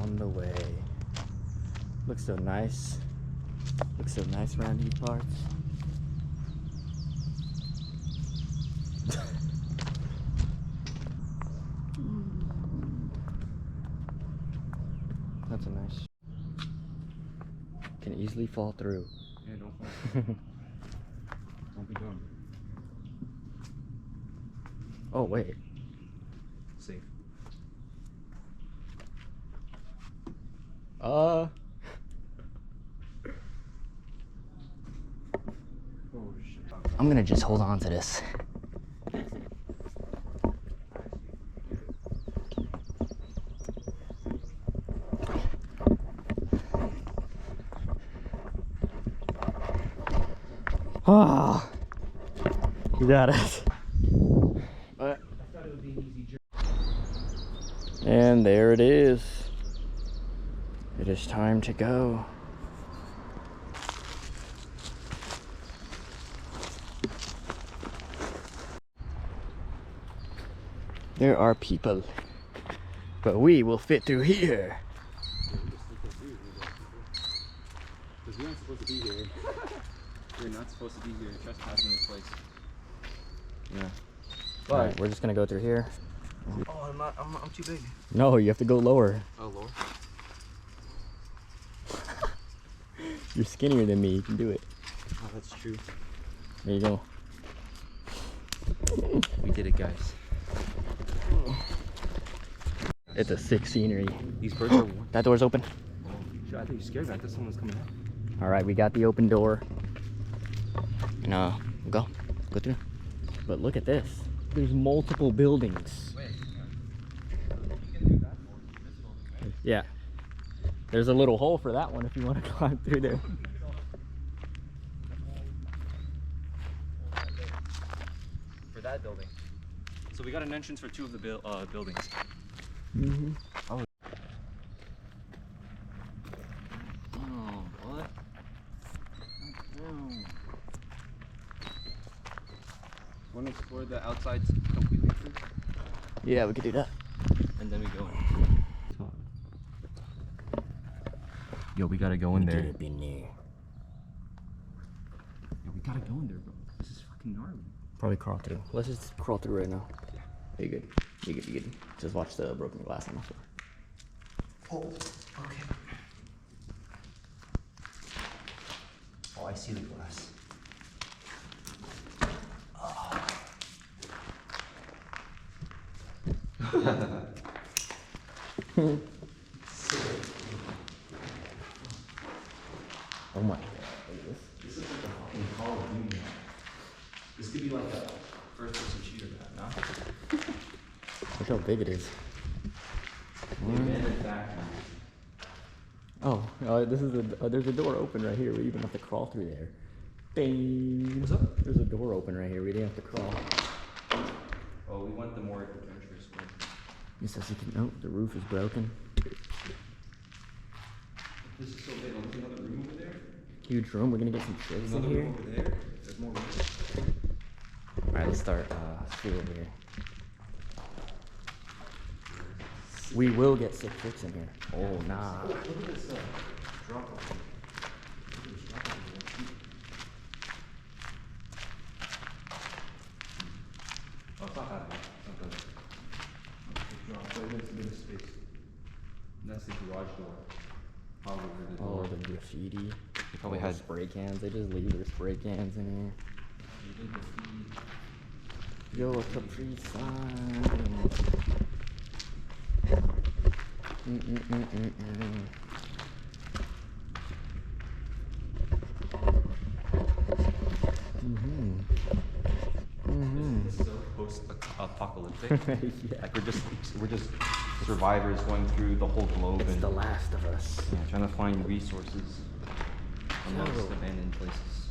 on the way. Looks so nice. Looks so nice around these parts. That's a nice. Can easily fall through. Yeah, don't fall. Don't be dumb. Oh wait. Safe. Oh shit. I'm gonna just hold on to this. Ah, you got it. But, and there it is. It is time to go. There are people, but we will fit through here. Because we aren't supposed to be here. We're not supposed to be here trespassing this place. Yeah. But Alright, we're just gonna go through here. oh, I'm too big. No, you have to go lower. Oh, lower? You're skinnier than me, you can do it. Oh, that's true. There you go. We did it, guys. It's a sick scenery. These birds are warm. That door's open. Shit, I think you scared me. I thought someone was coming out. Alright, we got the open door. And go through. But look at this. There's multiple buildings. Wait, you can do that door. This one, right? Yeah. There's a little hole for that one if you want to climb through there. For that building. So we got an entrance for two of the buildings. Mm-hmm. Oh, what? Want to explore the outside completely through? Yeah, we could do that. And then we go in. Yo, we gotta go in there. Get up in there. Yo, we gotta go in there, bro. This is fucking gnarly. Probably crawl through. Let's just crawl through right now. Yeah. You good? You good? You good? Just watch the broken glass on the floor. Oh, okay. Oh, I see the glass. Oh my. This is like a fucking Call of Duty. This could be like a first-person shooter map, no? Look how big it is. Oh, this is there's a door open right here. We even have to crawl through there. Bang. What's up? There's a door open right here. We didn't have to crawl. Oh, we went the more adventurous way. He says you can. Oh, the roof is broken. This is so big. Oh, there's another room over there. Huge room. We're gonna get some chairs in Another here. room over there. There's more room. All right, let's start. See over here. We will get sick pics in here. Oh nah. Look at this drop off. Look at this drop off. Oh, it's not that big. It's not that big. It's a drop. But there's a bit of space. That's the garage door. Probably where the Oh, door. the graffiti. They probably All the had spray cans. They just leave their spray cans in here. They did graffiti. Yo, a Capri Sun. This is so post-apocalyptic. Yeah. Like we're just survivors going through the whole globe It's and the Last of Us. yeah, trying to find resources amongst Yo. abandoned places.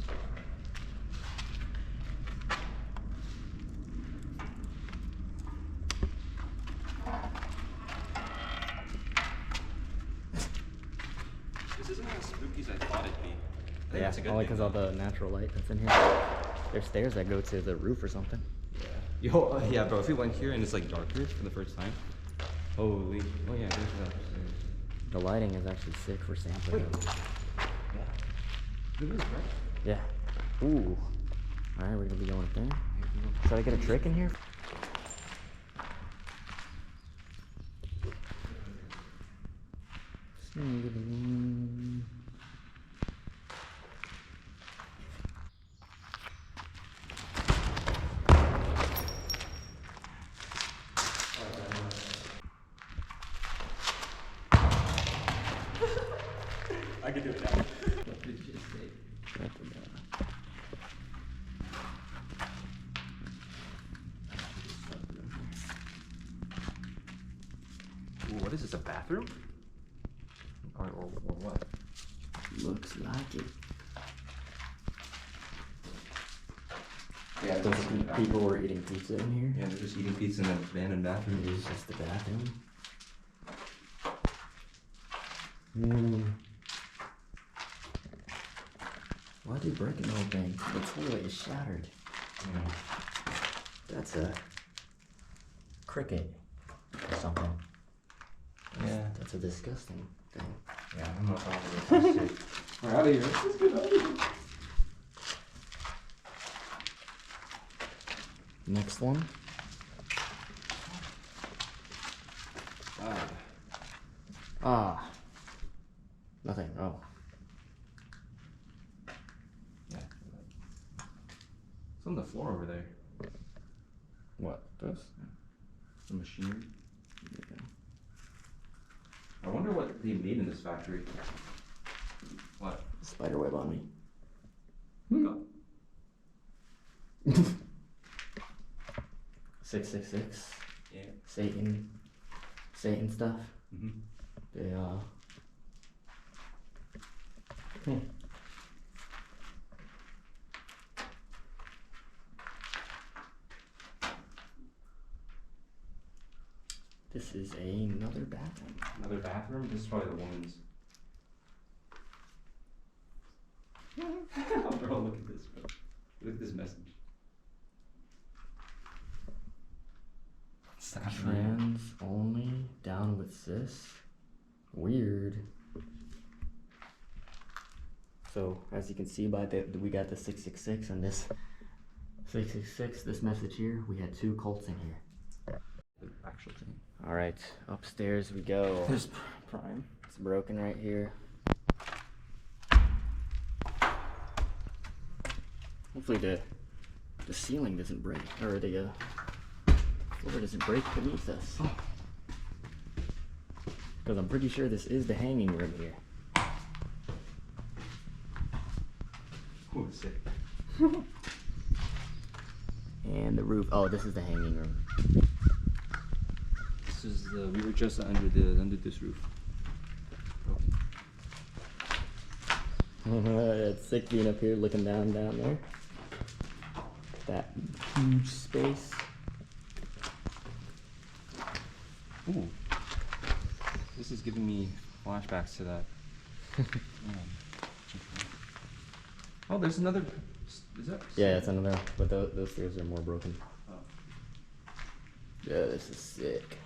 This isn't as spooky as I thought it'd be. I think Yeah, it's a good only thing, because all though. the natural light that's in here. There's stairs that go to the roof or something. Yeah. Yo, yeah, bro. If we went here and it's like darker for the first time, holy. Oh yeah, there's that upstairs. The lighting is actually sick for sampling. Yeah. It is, right? Yeah. Ooh. Alright, we're gonna be going up there. Should I get a trick in here? I can do it now. What did you just say? Ooh, what is this, a bathroom? Or what? Looks like it. Yeah, those people were eating pizza in here. Yeah, they're just eating pizza in an abandoned bathroom. It is just the bathroom. Why do you break an old thing? The toilet is shattered. Yeah. That's a cricket or something. Yeah. That's a disgusting thing. Yeah, I don't know if I'll do this. We're out of here. Let's get out of here. Next one. Ah. Nothing. Oh. Yeah. It's on the floor over there. What? This? The machinery. I wonder what they made in this factory. What? Spider web on me. Go. 666. Yeah. Satan stuff. Mm-hmm. They This is another bathroom. Another bathroom? This is probably the woman's. Oh, bro, look at this, bro. Look at this message. Trans only, down with cis. Weird. So as you can see by we got the 666 and this 666, this message here, we had two cults in here. The actual thing. All right, upstairs we go. There's Prime. It's broken right here. Hopefully the ceiling doesn't break, or the floor doesn't break beneath us. Because I'm pretty sure this is the hanging room here. Ooh, sick. And the roof. Oh, this is the hanging room. This is the. We were just under this roof. It's sick being up here looking down there. That huge space. Ooh. This is giving me flashbacks to that. Oh, there's another. Is that? Yeah, it's another. But those stairs are more broken. Oh. Yeah, this is sick.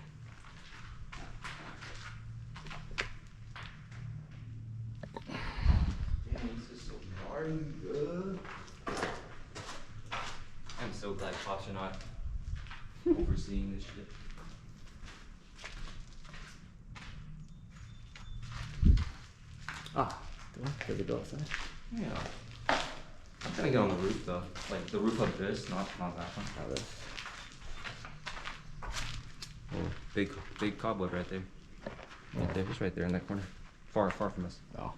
Damn, this is so darn. I'm so glad cops are not overseeing this shit. Ah, does it go outside? Yeah. I'm gonna get on the roof though. Like the roof of this, not that one. How this? Oh, big cobweb right there. Right there, just right there in that corner. Far from us. Oh.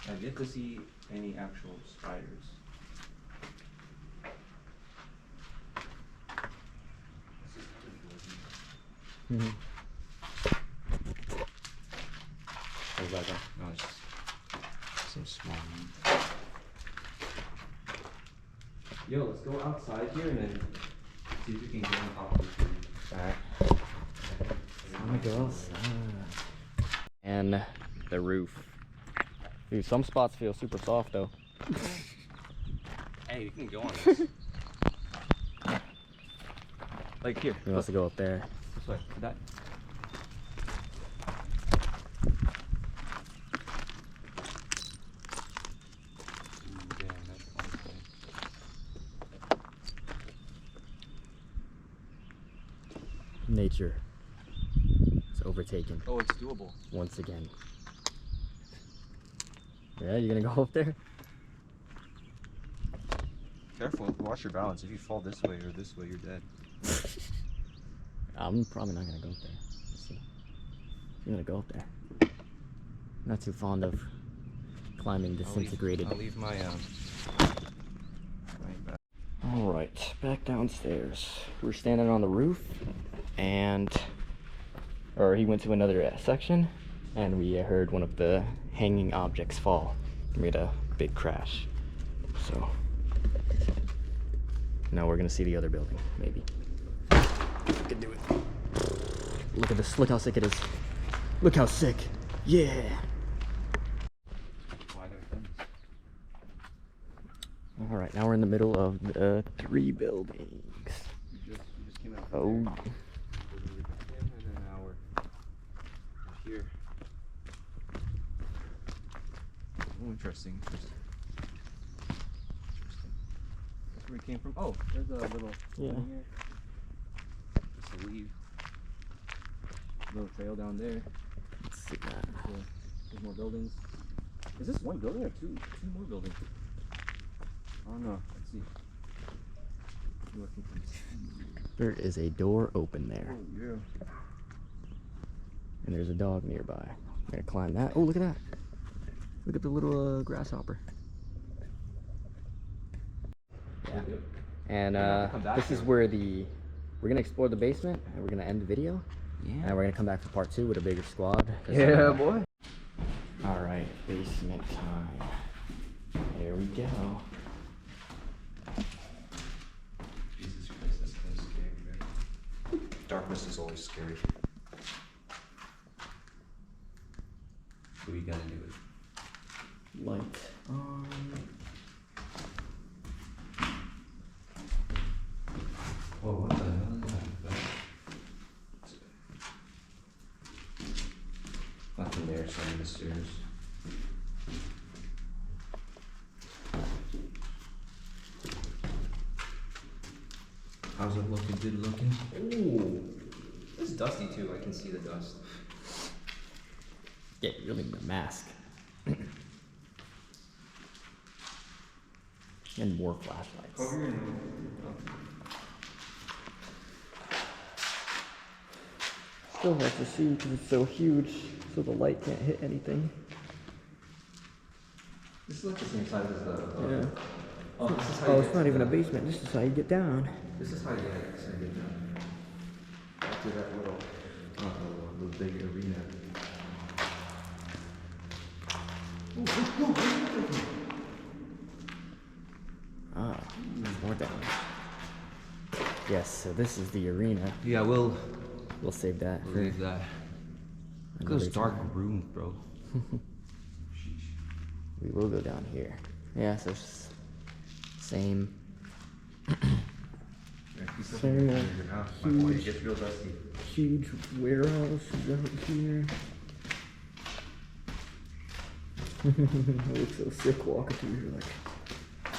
I've yet to see any actual spiders. Mm-hmm. How's that go? No, it's just some small one. Yo, let's go outside here and then see if we can get on top of this roof. Alright. I'm gonna go outside. And the roof. Dude, some spots feel super soft though. Hey, you can go on this. Like here. He wants to go up there. This way. That. nature is overtaken Oh, it's doable. once again. Yeah, you gonna go up there? Careful, watch your balance. If you fall this way or this way, you're dead. I'm probably not gonna go up there. Let's see. I'm gonna go up there. Not too fond of climbing disintegrated. I'll leave my back. All right, back downstairs. We're standing on the roof, or he went to another section, and we heard one of the hanging objects fall. Made a big crash. So now we're gonna see the other building, maybe. We can do it. Look at this. Look how sick it is. Look how sick. Yeah. All right, now we're in the middle of the 3 buildings. You just came out Oh. and then now we're here. Oh, interesting. That's where we came from. Oh, there's a little Yeah. thing here. Just a leave. Little trail down there. Let's see that. There's more buildings. Is this one building or two more buildings? I don't know. Let's see. There is a door open there, Oh, yeah. and there's a dog nearby. I'm gonna climb that. Oh, look at that. Look at the little grasshopper. Yeah. And this is where we're gonna explore the basement, and we're gonna end the video. Yeah. And we're gonna come back for part 2 with a bigger squad. Yeah, boy. All right, basement time. Here we go. Jesus Christ, that's kind of scary, man. Darkness is always scary. But we gotta do it. Light on. Oh, what the hell is that? Nothing there, so I'm the stairs. How's it looking? Good looking? Ooh, it's dusty too. I can see the dust. Yeah, you really need a mask. And more flashlights. Cover your nose. Still hard to see because it's so huge, so the light can't hit anything. This is like the same size as the. Yeah. Oh, this is how Oh, you it's get not to even a the- basement. This is how you get down. This is how you get down. After that little big arena. Ah, there's more down. Yes, so this is the arena. Yeah, we'll We'll save that. for leave that. Look at another those dark time. rooms, bro. We will go down here. Yeah, so it's same. Same old It gets real dusty. huge warehouse is out here. It looks so sick walking through here like